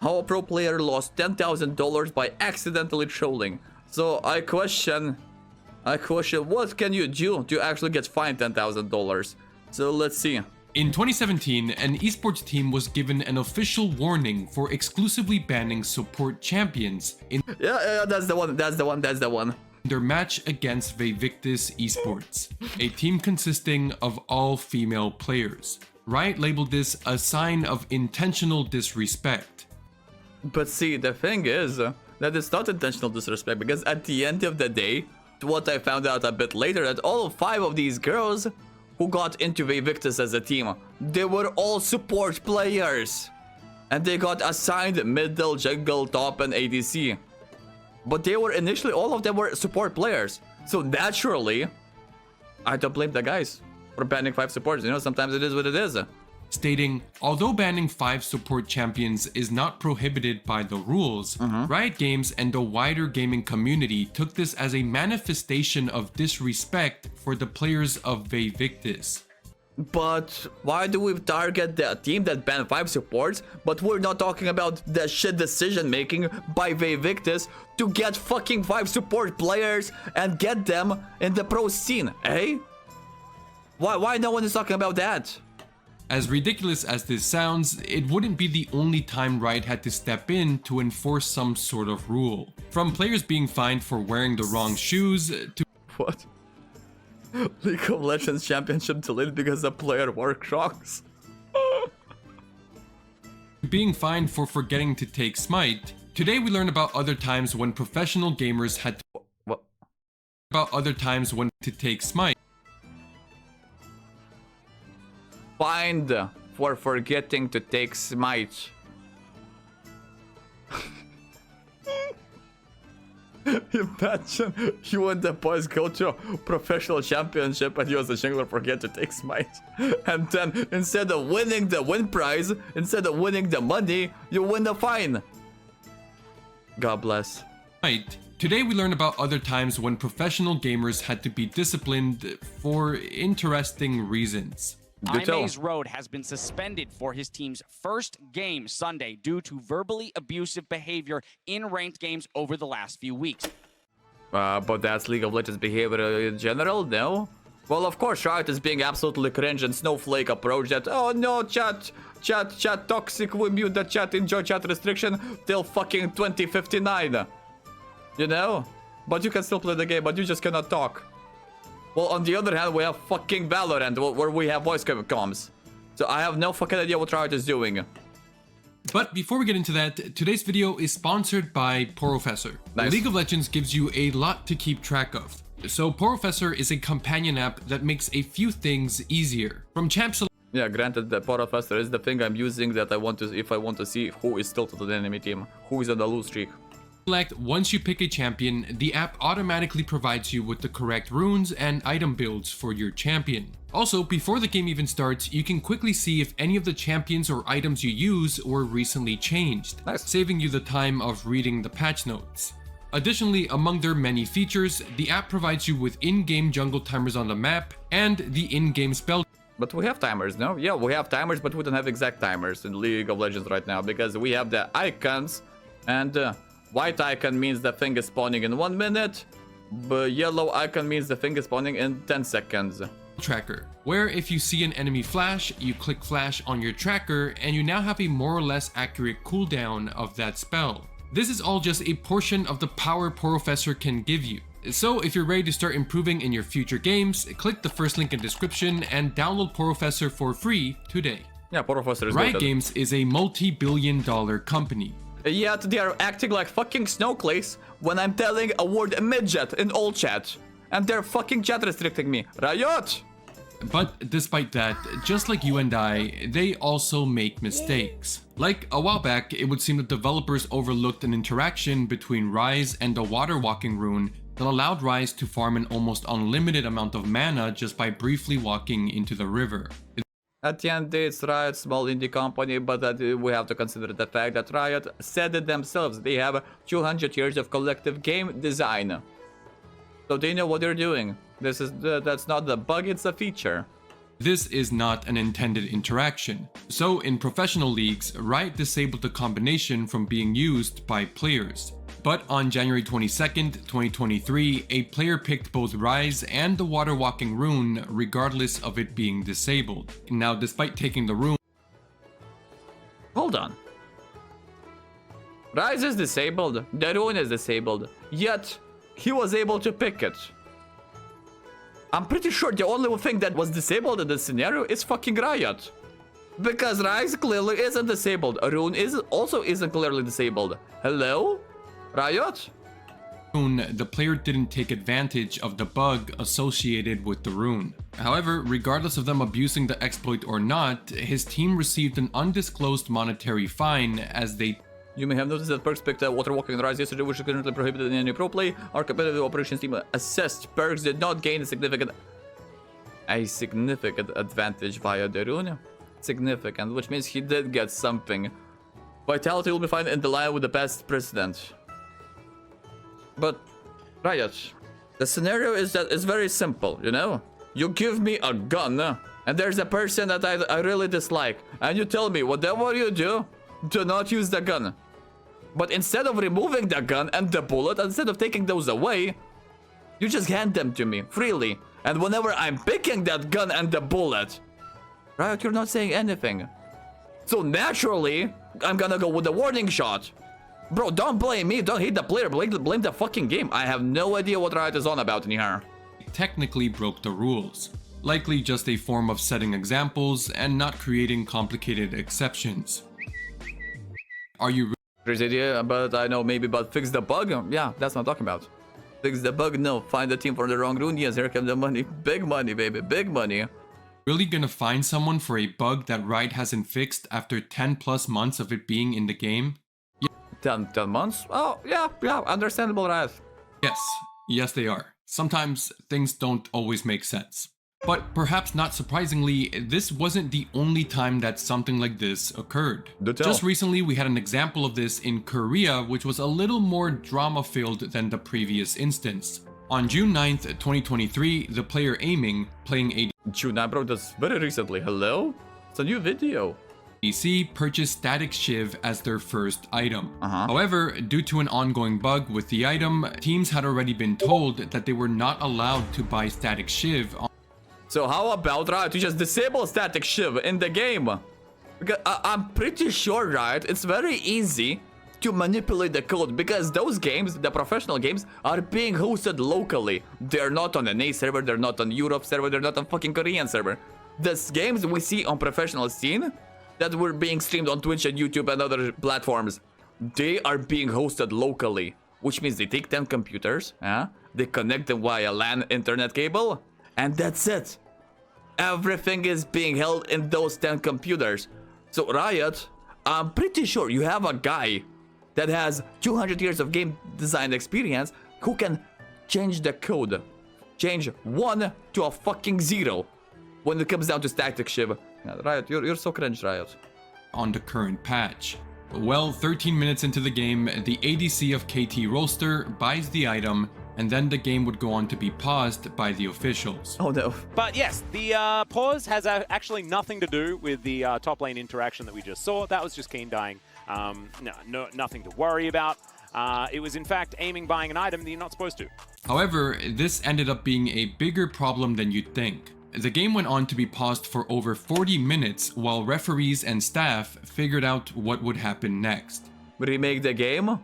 how a pro player lost $10,000 by accidentally trolling. So I question what can you do to actually get fined $10,000? So let's see. In 2017, an esports team was given an official warning for exclusively banning support champions in That's the one. Their match against Vivictus Esports, a team consisting of all female players. Riot labeled this a sign of intentional disrespect. But see, the thing is that it's not intentional disrespect, because at the end of the day, what I found out a bit later, that all 5 of these girls who got into Vivictus as a team, they were all support players. And they got assigned middle, jungle, top, and ADC. But they were initially, all of them were support players. So naturally, I don't blame the guys for banning 5 supports. You know, sometimes it is what it is. Stating, although banning 5 support champions is not prohibited by the rules, Riot Games and the wider gaming community took this as a manifestation of disrespect for the players of Vivictus. But why do we target the team that banned 5 supports, but we're not talking about the shit decision making by Vivictus to get fucking 5 support players and get them in the pro scene, eh? Why no one is talking about that? As ridiculous as this sounds, it wouldn't be the only time Riot had to step in to enforce some sort of rule. From players being fined for wearing the wrong shoes to What? League of Legends Championship delayed because a player wore Crocs. being fined for forgetting to take Smite. Today we learn about other times when professional gamers had to What? about other times when to take Smite. Fined for forgetting to take Smite. Imagine you and the boys go to a professional championship and you as a jungler forget to take Smite. And then instead of winning the win prize, instead of winning the money, you win the fine. God bless. Today we learn about other times when professional gamers had to be disciplined for interesting reasons. Aime's Road has been suspended for his team's first game Sunday due to verbally abusive behavior in ranked games over the last few weeks. But that's League of Legends behavior in general, no? Well, of course, Riot is being absolutely cringe and snowflake approach that, oh no, chat, toxic, we mute the chat, enjoy chat restriction till fucking 2059. You know? But you can still play the game, but you just cannot talk. Well, on the other hand, we have fucking Valorant, where we have voice comms. So I have no fucking idea what Riot is doing. But before we get into that, today's video is sponsored by Professor. Nice. League of Legends gives you a lot to keep track of. So Professor is a companion app that makes a few things easier. From champ select. Yeah, granted, the Porofester is the thing I'm using that I want to, if I want to see who is tilted to the enemy team, who is on the lose streak. Once you pick a champion, the app automatically provides you with the correct runes and item builds for your champion. Also, before the game even starts, you can quickly see if any of the champions or items you use were recently changed, Nice. saving you the time of reading the patch notes. Additionally, among their many features, the app provides you with in-game jungle timers on the map and the in-game spell. But we have timers, no? Yeah, we have timers, but we don't have exact timers in League of Legends right now, because we have the icons, and white icon means the thing is spawning in 1 minute, but yellow icon means the thing is spawning in 10 seconds. Tracker, where if you see an enemy flash, you click flash on your tracker and you now have a more or less accurate cooldown of that spell. This is all just a portion of the power Professor can give you. So if you're ready to start improving in your future games, click the first link in description and download Professor for free today. Yeah, Porofester is Riot good. Games is a multi-billion-dollar company. Yet they are acting like fucking snowflakes when I'm telling a word midget in all chat. And they're fucking chat restricting me. Riot! But despite that, just like you and I, they also make mistakes. Like a while back, it would seem that developers overlooked an interaction between Ryze and the water walking rune that allowed Ryze to farm an almost unlimited amount of mana just by briefly walking into the river. At the end, it's Riot, small indie company, but we have to consider the fact that Riot said it themselves. They have 200 years of collective game design. So they know what they're doing. That's not the bug, it's a feature. This is not an intended interaction. So in professional leagues, Riot disabled the combination from being used by players. But on January 22nd, 2023, a player picked both Rise and the Water Walking rune regardless of it being disabled. Now, despite taking the rune, Hold on. Rise is disabled, the rune is disabled, yet he was able to pick it. I'm pretty sure the only thing that was disabled in this scenario is fucking Riot. Because Rise clearly isn't disabled, rune also isn't clearly disabled. Hello? Riot? the player didn't take advantage of the bug associated with the rune. However, regardless of them abusing the exploit or not, his team received an undisclosed monetary fine as they You may have noticed that perks picked Water Walking and Rise yesterday, which is currently prohibited in any pro play. Our competitive operations team assessed perks did not gain a significant advantage via the rune. Significant, which means he did get something. Vitality will be fine in the line with the past precedent. But, Riot, the scenario is that it's very simple, you know? You give me a gun, and there's a person that I really dislike, and you tell me, whatever you do not use the gun. But instead of removing the gun and the bullet, instead of taking those away, you just hand them to me, freely. And whenever I'm picking that gun and the bullet, Riot, you're not saying anything. So naturally, I'm gonna go with the warning shot. Bro, don't blame me, don't hate the player, blame the fucking game. I have no idea what Riot is on about in here. technically broke the rules. Likely just a form of setting examples and not creating complicated exceptions. Are you Crazy idea, but I know maybe about fix the bug? Yeah, that's what I'm talking about. Fix the bug? No. Find the team for the wrong rune? Yes, here comes the money. Big money, baby, big money. really gonna find someone for a bug that Riot hasn't fixed after 10 plus months of it being in the game? 10 months? Oh, yeah, understandable, Riot. Yes they are. Sometimes things don't always make sense. But perhaps not surprisingly, this wasn't the only time that something like this occurred. Do tell. Just recently we had an example of this in Korea, which was a little more drama-filled than the previous instance. On June 9th, 2023, the player Aiming, playing June, bro, that's very recently. Hello? It's a new video. ADC, purchased Static Shiv as their first item. However, due to an ongoing bug with the item, teams had already been told that they were not allowed to buy Static Shiv. So how about Riot? You just disable Static Shiv in the game. Because I'm pretty sure, Riot, it's very easy to manipulate the code because those games, the professional games, are being hosted locally. They're not on an A server, they're not on Europe server, they're not on fucking Korean server. The games we see on professional scene that were being streamed on Twitch and YouTube and other platforms, they are being hosted locally, which means they take 10 computers, they connect them via LAN internet cable, and that's it. Everything is being held in those 10 computers. So Riot, I'm pretty sure you have a guy that has 200 years of game design experience who can change the code. Change 1 to a fucking 0 when it comes down to Static Shiv. Yeah, Riot, you're so cringe, Riot. On the current patch. Well, 13 minutes into the game, the ADC of KT Roaster buys the item, and then the game would go on to be paused by the officials. Oh no. But yes, the pause has actually nothing to do with the top lane interaction that we just saw. That was just Keen dying. No, nothing to worry about. It was in fact Aiming buying an item that you're not supposed to. However, this ended up being a bigger problem than you'd think. The game went on to be paused for over 40 minutes while referees and staff figured out what would happen next. Remake the game?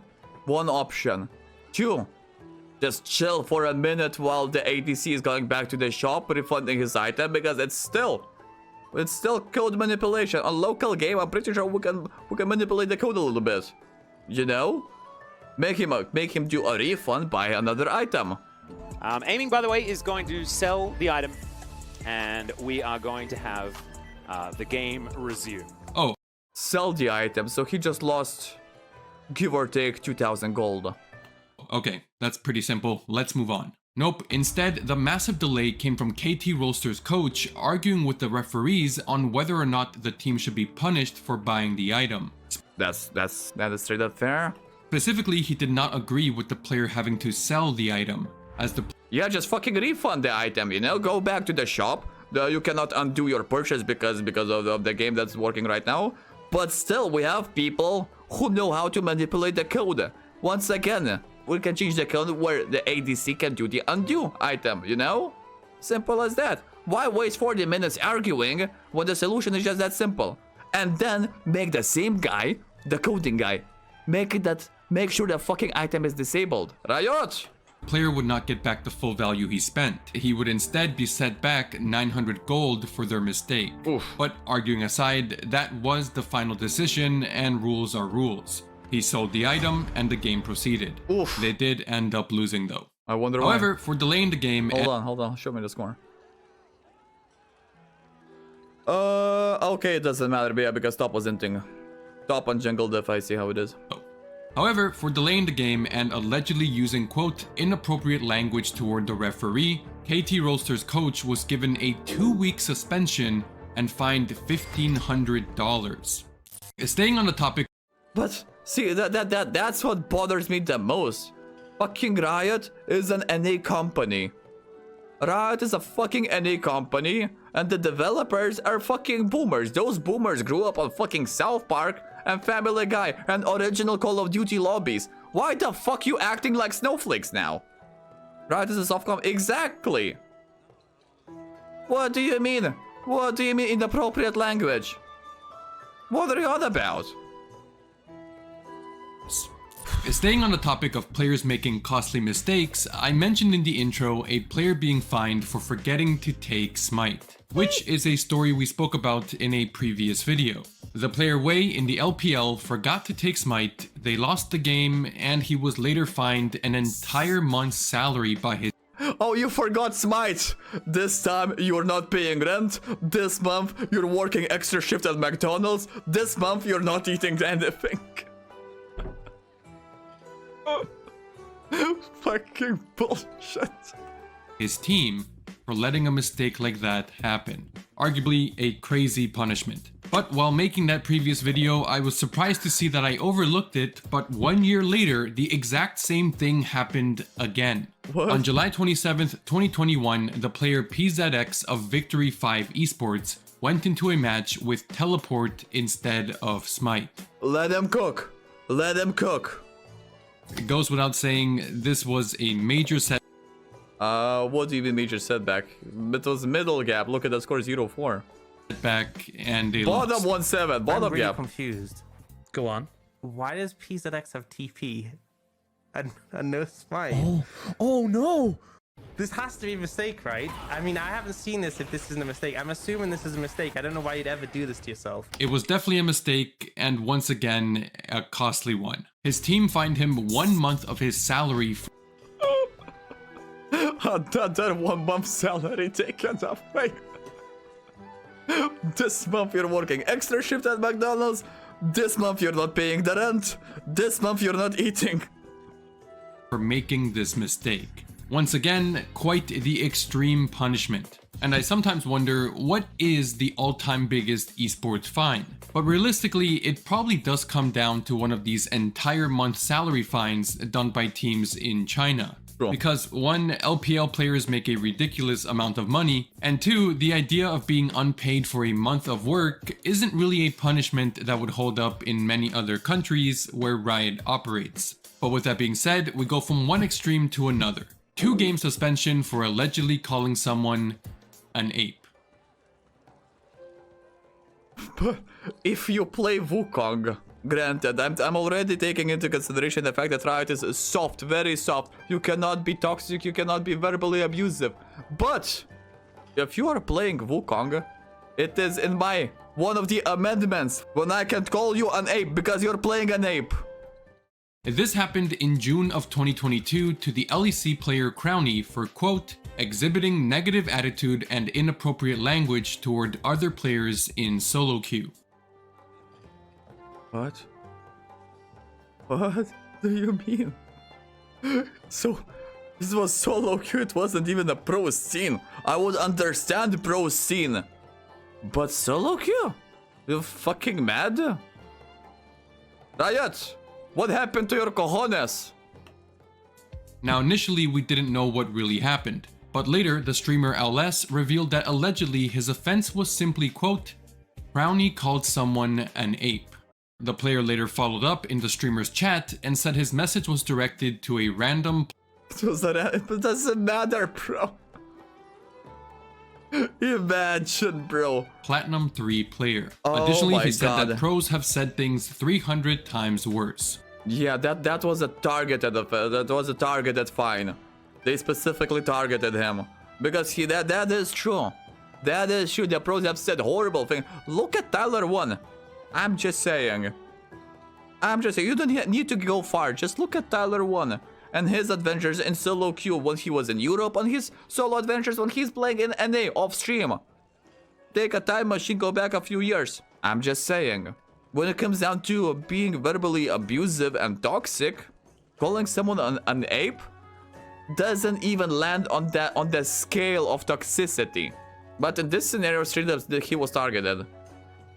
One option. 2. Just chill for a minute while the ADC is going back to the shop refunding his item because it's still code manipulation. On local game, I'm pretty sure we can manipulate the code a little bit. You know? Make him do a refund, buy another item. Aiming, by the way, is going to sell the item, and we are going to have the game resume. Oh. Sell the item, so he just lost, give or take, 2,000 gold. Okay, that's pretty simple. Let's move on. Nope, instead, the massive delay came from KT Roaster's coach arguing with the referees on whether or not the team should be punished for buying the item. That is straight up fair. Specifically, he did not agree with the player having to sell the item, as the Yeah, just fucking refund the item, you know? Go back to the shop, You cannot undo your purchase because of the game that's working right now. But still, we have people who know how to manipulate the code. Once again, we can change the code where the ADC can do the undo item, you know? Simple as that. Why waste 40 minutes arguing when the solution is just that simple? And then make the same guy, the coding guy, make sure the fucking item is disabled. Riot! Player would not get back the full value he spent. He would instead be set back 900 gold for their mistake. Oof. But arguing aside, that was the final decision and rules are rules. He sold the item and the game proceeded. Oof. They did end up losing though. I wonder why. However, for delaying the game... Hold on, show me the score. Okay, it doesn't matter, but yeah, because top was inting. Top on jungle diff, I see how it is. However, for delaying the game and allegedly using, quote, inappropriate language toward the referee, KT Rolster's coach was given a 2-week suspension and fined $1,500. Staying on the topic... But, see, that's what bothers me the most. Fucking Riot is an NA company. Riot is a fucking NA company, and the developers are fucking boomers. Those boomers grew up on fucking South Park and Family Guy and original Call of Duty lobbies. Why the fuck you acting like snowflakes now? Riot is a soft comp. Exactly. What do you mean? What do you mean inappropriate language? What are you on about? Staying on the topic of players making costly mistakes, I mentioned in the intro a player being fined for forgetting to take Smite, which is a story we spoke about in a previous video. The player Wei in the LPL forgot to take Smite, they lost the game, and he was later fined an entire month's salary by his... Oh, you forgot Smite! This time you're not paying rent, this month you're working extra shift at McDonald's, this month you're not eating anything. Fucking bullshit. His team for letting a mistake like that happen. Arguably a crazy punishment. But while making that previous video, I was surprised to see that I overlooked it, but 1 year later, the exact same thing happened again. What? On July 27th, 2021, the player PZX of Victory 5 Esports went into a match with Teleport instead of Smite. Let him cook. Let him cook. It goes without saying, this was a major set. What do you mean major setback? It was middle gap. Look at the score, 0-4. Back and they Bottom lost. 1-7. Bottom I'm really gap. confused. Go on. Why does PZX have TP and no Smite? Oh no! This has to be a mistake, right? I mean, I haven't seen this if this isn't a mistake. I'm assuming this is a mistake. I don't know why you'd ever do this to yourself. It was definitely a mistake, and once again, a costly one. His team fined him 1 month of his salary. That 1 month salary taken away. This month you're working extra shift at McDonald's. This month you're not paying the rent. This month you're not eating. For making this mistake. Once again, quite the extreme punishment. And I sometimes wonder, what is the all-time biggest esports fine? But realistically, it probably does come down to one of these entire month salary fines done by teams in China. Because 1, LPL players make a ridiculous amount of money, and 2, the idea of being unpaid for a month of work isn't really a punishment that would hold up in many other countries where Riot operates. But with that being said, we go from one extreme to another. 2-game suspension for allegedly calling someone an ape. But if you play Wukong, granted, I'm already taking into consideration the fact that Riot is soft, very soft. You cannot be toxic, you cannot be verbally abusive. But if you are playing Wukong, it is in one of the amendments when I can call you an ape because you're playing an ape. This happened in June of 2022 to the LEC player Crowny for, quote, exhibiting negative attitude and inappropriate language toward other players in solo queue. What? What do you mean? So, this was solo queue, it wasn't even a pro scene. I would understand pro scene. But solo queue? You fucking mad? Riot! What happened to your cojones? Now initially we didn't know what really happened. But later, the streamer LS revealed that allegedly his offense was simply, quote, Brownie called someone an ape. The player later followed up in the streamer's chat and said his message was directed to a random It doesn't matter, bro. Imagine, bro. Platinum 3 player. Oh Additionally, my he said God. that pros have said things 300 times worse. Yeah, that was a targeted fine. They specifically targeted him because that is true. That is true. The pros have said horrible things. Look at Tyler 1. I'm just saying. You don't need to go far. Just look at Tyler 1 and his adventures in solo queue when he was in Europe, and his solo adventures when he's playing in NA off stream. Take a time machine, go back a few years. I'm just saying. When it comes down to being verbally abusive and toxic, calling someone an ape doesn't even land on the scale of toxicity. But in this scenario, straight up, he was targeted.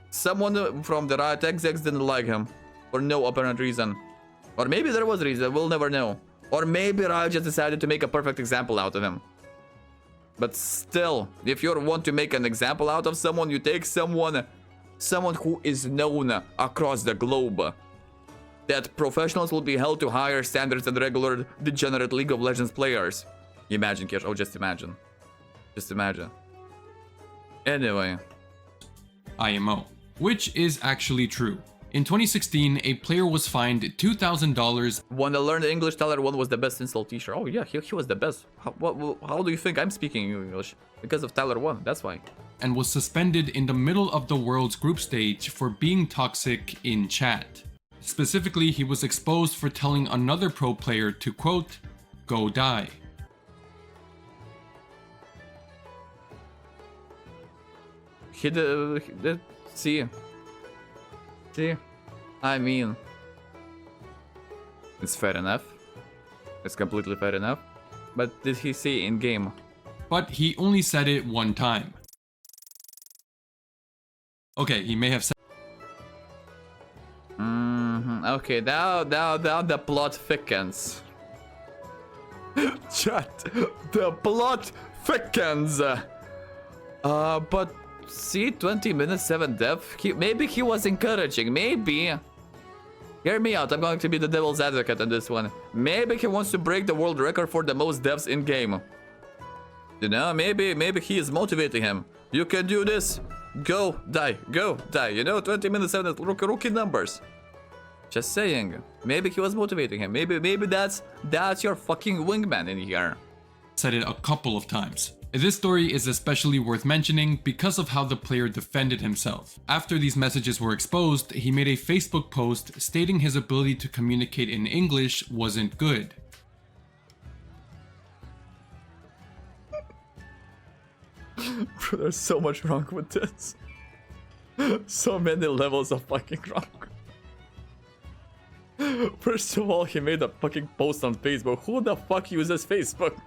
Someone from the Riot execs didn't like him for no apparent reason. Or maybe there was a reason, we'll never know. Or maybe Riot just decided to make a perfect example out of him. But still, if you want to make an example out of someone, you take someone who is known across the globe. That professionals will be held to higher standards than regular degenerate League of Legends players. Imagine, Kish. Oh, just imagine. Just imagine. Anyway. IMO, which is actually true. In 2016, a player was fined $2,000. When I learned English, Tyler 1 was the best insult teacher. Oh yeah, he was the best. How do you think I'm speaking English? Because of Tyler 1, that's why. And was suspended in the middle of the world's group stage for being toxic in chat. Specifically, he was exposed for telling another pro player to, quote, go die. He did see, I mean, it's fair enough. It's completely fair enough. But did he say in game? But he only said it one time. Okay, he may have said. Okay, now the plot thickens. Chat, the plot thickens. But see, 20 minutes, 7 death. Maybe he was encouraging. Maybe. Hear me out. I'm going to be the devil's advocate on this one. Maybe he wants to break the world record for the most deaths in game. You know, maybe he is motivating him. You can do this. Go die. Go die. You know, 20 minutes, 7 rookie numbers. Just saying. Maybe he was motivating him. Maybe that's your fucking wingman in here. Said it a couple of times. This story is especially worth mentioning because of how the player defended himself. After these messages were exposed, he made a Facebook post stating his ability to communicate in English wasn't good. Bro, there's so much wrong with this. So many levels of fucking wrong. First of all, he made a fucking post on Facebook. Who the fuck uses Facebook?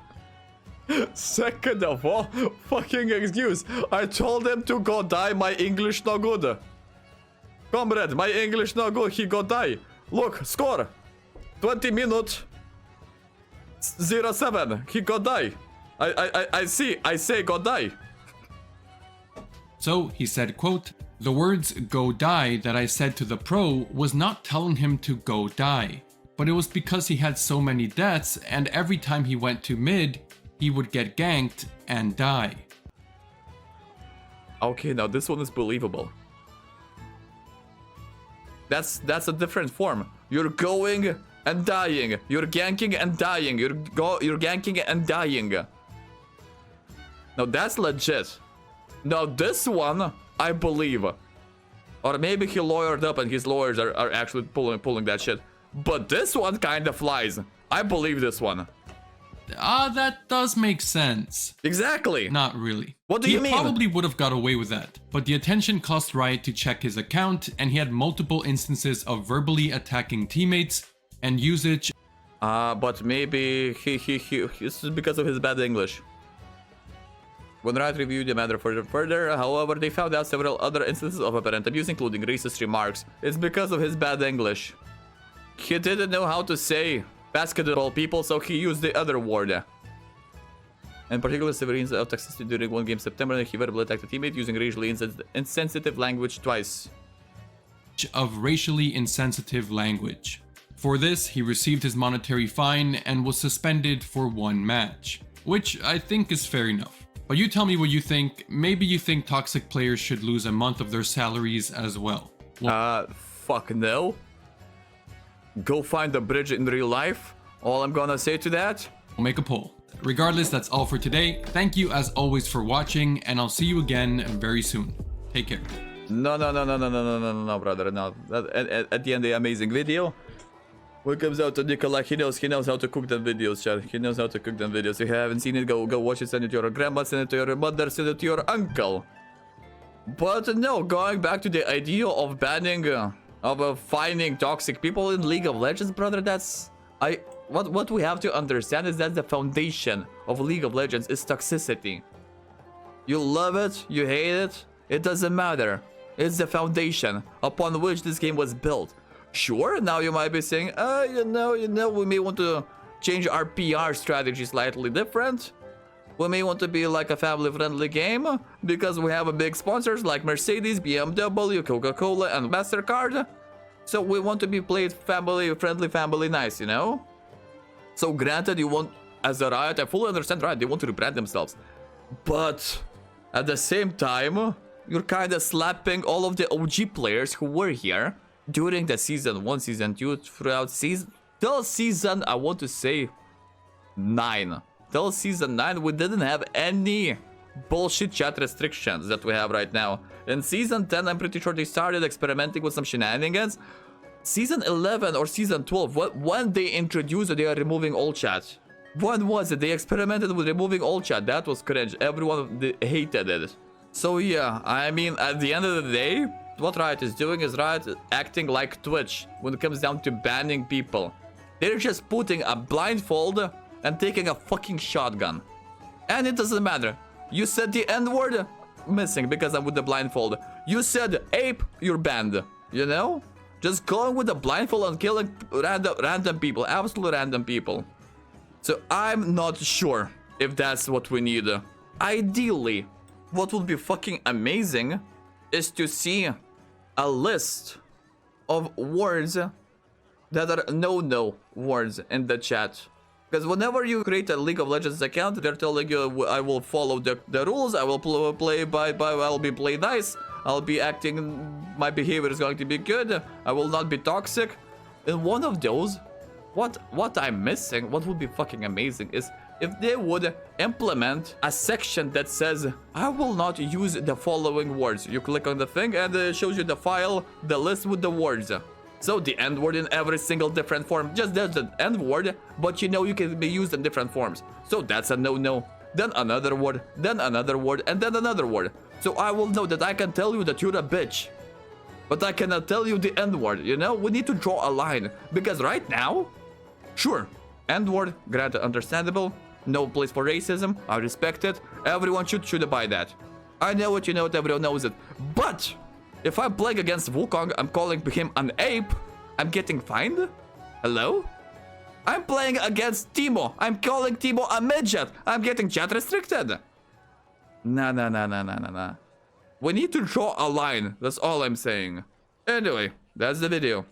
Second of all, fucking excuse. I told him to go die, my English no good. Comrade, my English no good, he go die. Look, score. 20 minutes. 07, he go die. I say go die. So he said, quote, the words go die that I said to the pro was not telling him to go die, but it was because he had so many deaths and every time he went to mid, he would get ganked and die. Okay, now this one is believable. That's a different form. You're going and dying. You're ganking and dying. You're ganking and dying. Now that's legit. Now this one, I believe. Or maybe he lawyered up and his lawyers are actually pulling that shit. But this one kind of flies. I believe this one. That does make sense. Exactly. Not really. What do you mean? He probably would have got away with that, but the attention caused Riot to check his account, and he had multiple instances of verbally attacking teammates and usage. But maybe he this is because of his bad English. When Riot reviewed the matter further, however, they found out several other instances of apparent abuse, including racist remarks. It's because of his bad English. He didn't know how to say basketball people, so he used the other word. and particularly severe incident of toxicity during one game September. He verbally attacked a teammate using racially insensitive language twice. Of racially insensitive language. For this, he received his monetary fine and was suspended for 1 match, which I think is fair enough. But you tell me what you think. Maybe you think toxic players should lose a month of their salaries as well. Fuck no. Go find a bridge in real life. All I'm gonna say to that. We'll make a poll. Regardless, that's all for today. Thank you as always for watching, and I'll see you again very soon. Take care. No, brother, no. At the end of the amazing video, what comes out to Nicolai, he knows how to cook them videos, chat. He knows how to cook them videos. If you haven't seen it, go watch it, send it to your grandma, send it to your mother, send it to your uncle. But no, going back to the idea of banning, finding toxic people in League of Legends, brother, that's... What we have to understand is that the foundation of League of Legends is toxicity. You love it, you hate it, it doesn't matter. It's the foundation upon which this game was built. Sure, now you might be saying, you know, we may want to change our PR strategy slightly different. We may want to be like a family-friendly game because we have a big sponsors like Mercedes, BMW, Coca-Cola, and MasterCard. So we want to be played family-friendly, family nice, you know? So granted, you want, as a Riot, I fully understand Riot, they want to rebrand themselves. But at the same time, you're kind of slapping all of the OG players who were here during the season 1, season 2, throughout season, till season, I want to say 9. Till season 9, we didn't have any bullshit chat restrictions that we have right now. In season 10, I'm pretty sure they started experimenting with some shenanigans. Season 11 or season 12, when they introduced it, they are removing all chat. When was it? They experimented with removing all chat. That was cringe. Everyone hated it. So yeah, I mean, at the end of the day, what Riot is doing is Riot acting like Twitch when it comes down to banning people. They're just putting a blindfold and taking a fucking shotgun. And it doesn't matter. You said the N-word, missing because I'm with the blindfold. You said ape, you're banned. You know? Just going with the blindfold and killing random people, absolute random people. So I'm not sure if that's what we need. Ideally, what would be fucking amazing is to see a list of words that are no words in the chat. Because whenever you create a League of Legends account, they're telling you, I will follow the rules, I will play I'll be play nice, I'll be acting, my behavior is going to be good, I will not be toxic. In one of those, what I'm missing, what would be fucking amazing is if they would implement a section that says, I will not use the following words. You click on the thing and it shows you the file, the list with the words. So the N-word in every single different form. Just there's an N-word, but you know you can be used in different forms. So that's a no-no. Then another word, then another word, and then another word. So I will know that I can tell you that you're a bitch. But I cannot tell you the N-word, you know? We need to draw a line. Because right now, sure, N-word, granted, understandable. No place for racism, I respect it. Everyone should abide that. I know it, you know it, everyone knows it. But if I'm playing against Wukong, I'm calling him an ape, I'm getting fined? Hello? I'm playing against Timo, I'm calling Timo a midget, I'm getting chat restricted. Nah. We need to draw a line, that's all I'm saying. Anyway, that's the video.